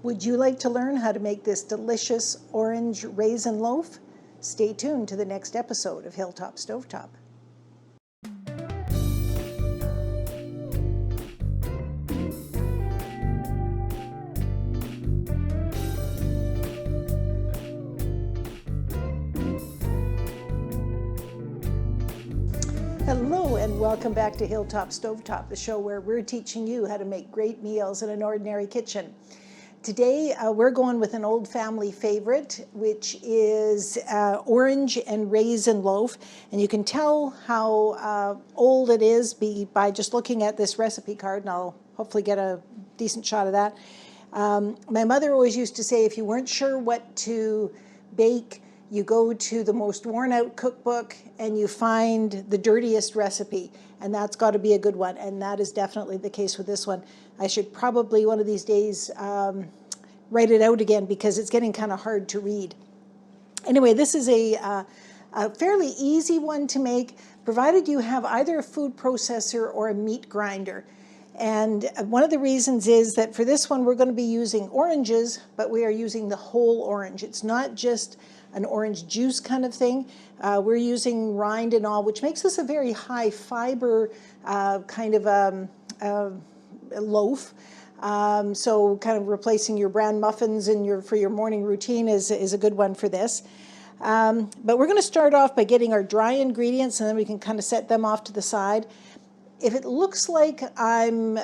Would you like to learn how to make this delicious orange raisin loaf? Stay tuned to the next episode of Hilltop Stovetop. Hello and welcome back to Hilltop Stovetop, the show where we're teaching you how to make great meals in an ordinary kitchen. Today we're going with an old family favorite, which is orange and raisin loaf. And you can tell how old it is by just looking at this recipe card, and I'll hopefully get a decent shot of that. My mother always used to say if you weren't sure what to bake, you go to the most worn out cookbook and you find the dirtiest recipe, and that's got to be a good one, and that is definitely the case with this one. I should probably one of these days write it out again because it's getting kind of hard to read. Anyway, this is a fairly easy one to make, provided you have either a food processor or a meat grinder. And one of the reasons is that for this one we're going to be using oranges, but we are using the whole orange. It's not just an orange juice kind of thing. We're using rind and all, which makes this a very high fiber kind of loaf. So kind of replacing your bran muffins for your morning routine is a good one for this. But we're going to start off by getting our dry ingredients, and then we can kind of set them off to the side. If it looks like I'm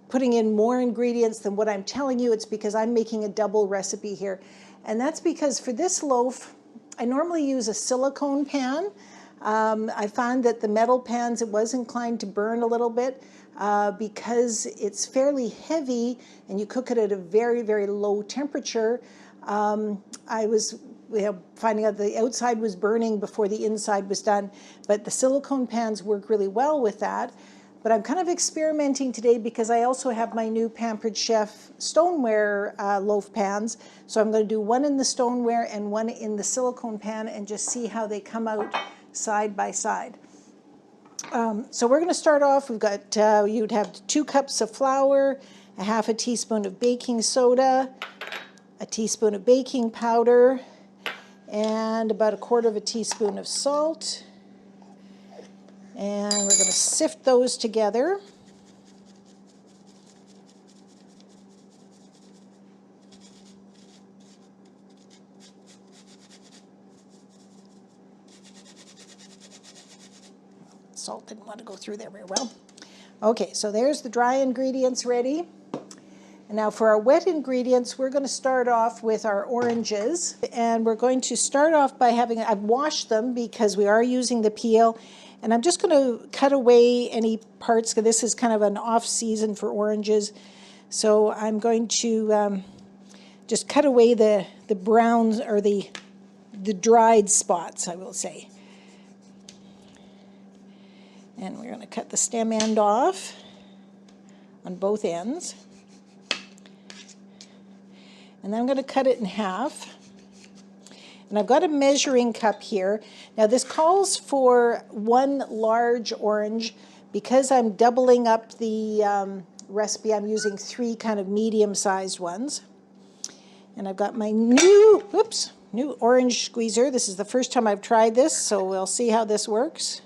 putting in more ingredients than what I'm telling you, it's because I'm making a double recipe here. And that's because for this loaf, I normally use a silicone pan. I found that the metal pans, it was inclined to burn a little bit because it's fairly heavy and you cook it at a very, very low temperature. I was finding out the outside was burning before the inside was done, but the silicone pans work really well with that. But I'm kind of experimenting today because I also have my new Pampered Chef stoneware loaf pans. So I'm going to do one in the stoneware and one in the silicone pan and just see how they come out side by side. So we're going to start off. We've got, you'd have 2 cups of flour, a half a teaspoon of baking soda, a teaspoon of baking powder, and about a quarter of a teaspoon of salt. And we're going to sift those together. Salt didn't want to go through there very well. Okay, so there's the dry ingredients ready. And now for our wet ingredients, we're going to start off with our oranges. And we're going to start off by I've washed them because we are using the peel. And I'm just going to cut away any parts, because this is kind of an off season for oranges. So I'm going to just cut away the browns, or the dried spots, I will say. And we're going to cut the stem end off on both ends. And then I'm going to cut it in half. And I've got a measuring cup here. Now this calls for 1 large orange. Because I'm doubling up the recipe, I'm using 3 kind of medium-sized ones. And I've got my new orange squeezer. This is the first time I've tried this, so we'll see how this works.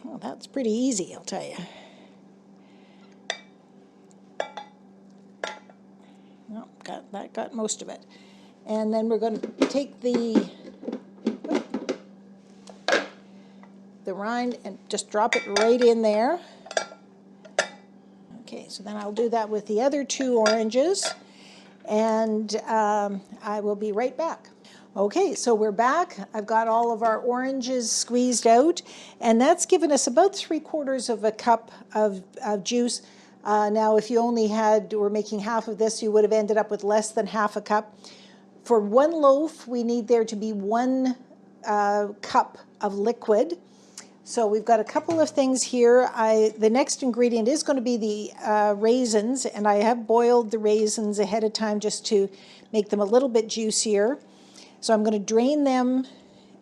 Well, that's pretty easy, I'll tell you. Got most of it. And then we're going to take the rind and just drop it right in there. Okay, so then I'll do that with the other 2 oranges, and I will be right back. Okay, so we're back. I've got all of our oranges squeezed out, and that's given us about 3/4 of a cup of juice. Now, if you only were making half of this, you would have ended up with less than half a cup. For 1 loaf, we need there to be 1 cup of liquid. So we've got a couple of things here. The next ingredient is going to be the raisins, and I have boiled the raisins ahead of time just to make them a little bit juicier. So I'm going to drain them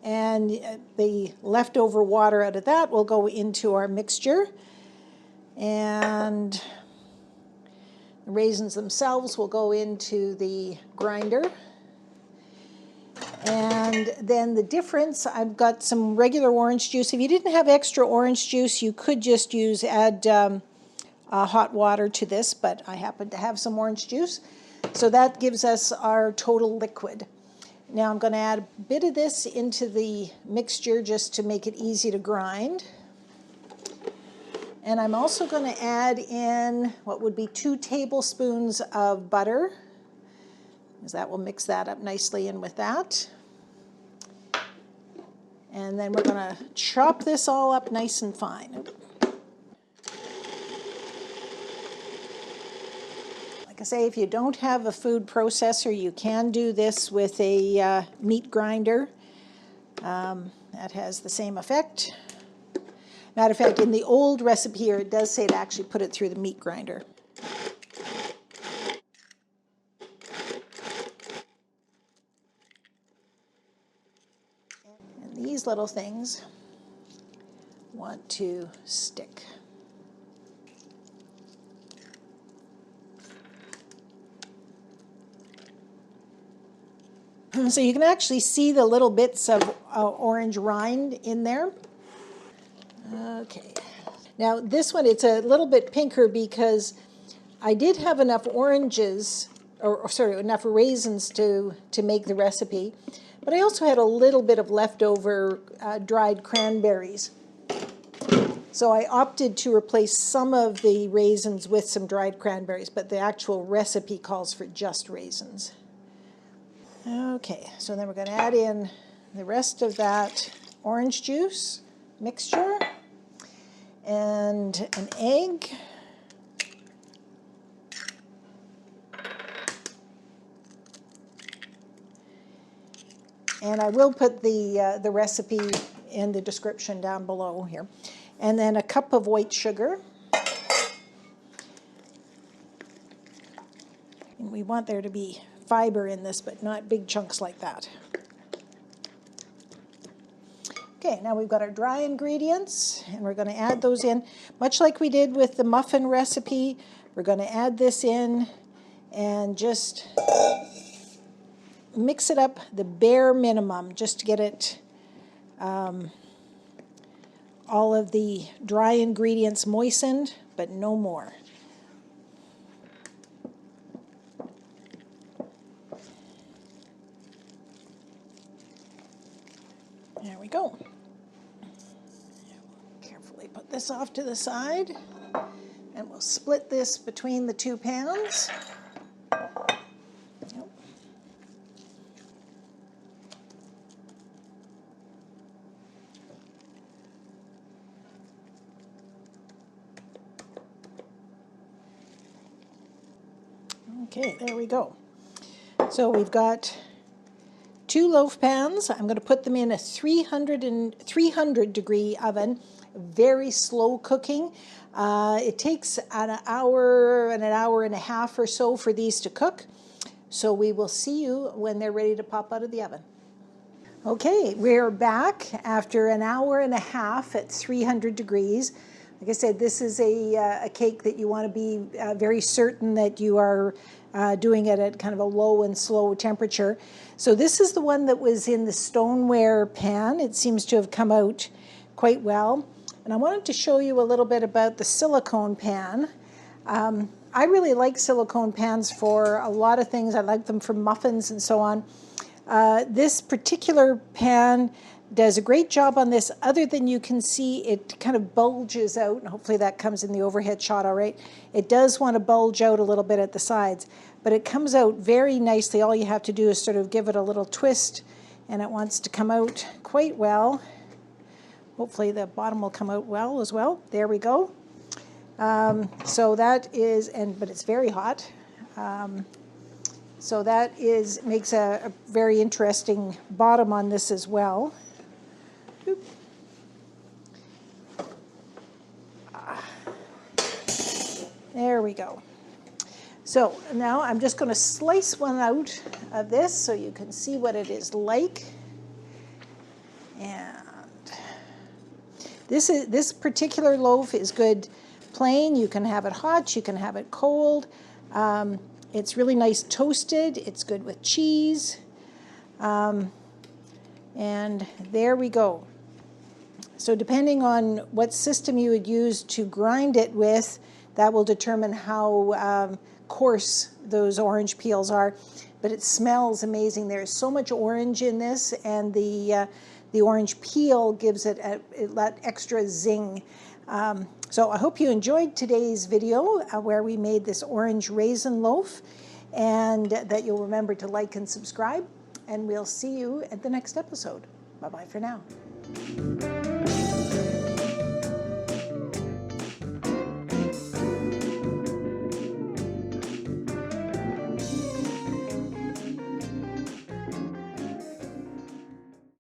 And the leftover water out of that will go into our mixture. And the raisins themselves will go into the grinder. And then the difference, I've got some regular orange juice. If you didn't have extra orange juice, you could just add hot water to this, but I happen to have some orange juice. So that gives us our total liquid. Now I'm going to add a bit of this into the mixture just to make it easy to grind. And I'm also going to add in what would be 2 tablespoons of butter, because that will mix that up nicely in with that. And then we're going to chop this all up nice and fine. Like I say, if you don't have a food processor, you can do this with a meat grinder. That has the same effect. Matter of fact, in the old recipe here, it does say to actually put it through the meat grinder. And these little things want to stick. So you can actually see the little bits of orange rind in there. Okay. Now this one, it's a little bit pinker because I did have enough oranges, or sorry, enough raisins to make the recipe, but I also had a little bit of leftover dried cranberries. So I opted to replace some of the raisins with some dried cranberries, but the actual recipe calls for just raisins. Okay, so then we're going to add in the rest of that orange juice mixture and an egg. And I will put the recipe in the description down below here. And then a cup of white sugar. And we want there to be fiber in this, but not big chunks like that. Okay, now we've got our dry ingredients, and we're going to add those in. Much like we did with the muffin recipe, we're going to add this in and just mix it up the bare minimum, just to get it, all of the dry ingredients moistened, but no more. There we go. Carefully put this off to the side, and we'll split this between the 2 pans. Yep. Okay, there we go. So we've got 2 loaf pans. I'm going to put them in a 300 degree oven, very slow cooking. It takes an hour and a half or so for these to cook. So we will see you when they're ready to pop out of the oven. Okay, we're back after an hour and a half at 300 degrees. Like I said, this is a cake that you want to be very certain that you are doing it at kind of a low and slow temperature. So this is the one that was in the stoneware pan. It seems to have come out quite well. And I wanted to show you a little bit about the silicone pan. I really like silicone pans for a lot of things. I like them for muffins and so on. This particular pan does a great job on this, other than you can see it kind of bulges out, and hopefully that comes in the overhead shot all right. It does want to bulge out a little bit at the sides, but it comes out very nicely. All you have to do is sort of give it a little twist, and it wants to come out quite well. Hopefully the bottom will come out well as well. There we go. So that is, but it's very hot. So that makes a very interesting bottom on this as well. Oop. There we go. So now I'm just going to slice one out of this so you can see what it is like. This particular loaf is good plain. You can have it hot, you can have it cold. It's really nice toasted. It's good with cheese. And there we go. So depending on what system you would use to grind it with, that will determine how coarse those orange peels are. But it smells amazing. There's so much orange in this, and the orange peel gives it that extra zing. So I hope you enjoyed today's video where we made this orange raisin loaf, and that you'll remember to like and subscribe, and we'll see you at the next episode. Bye-bye for now.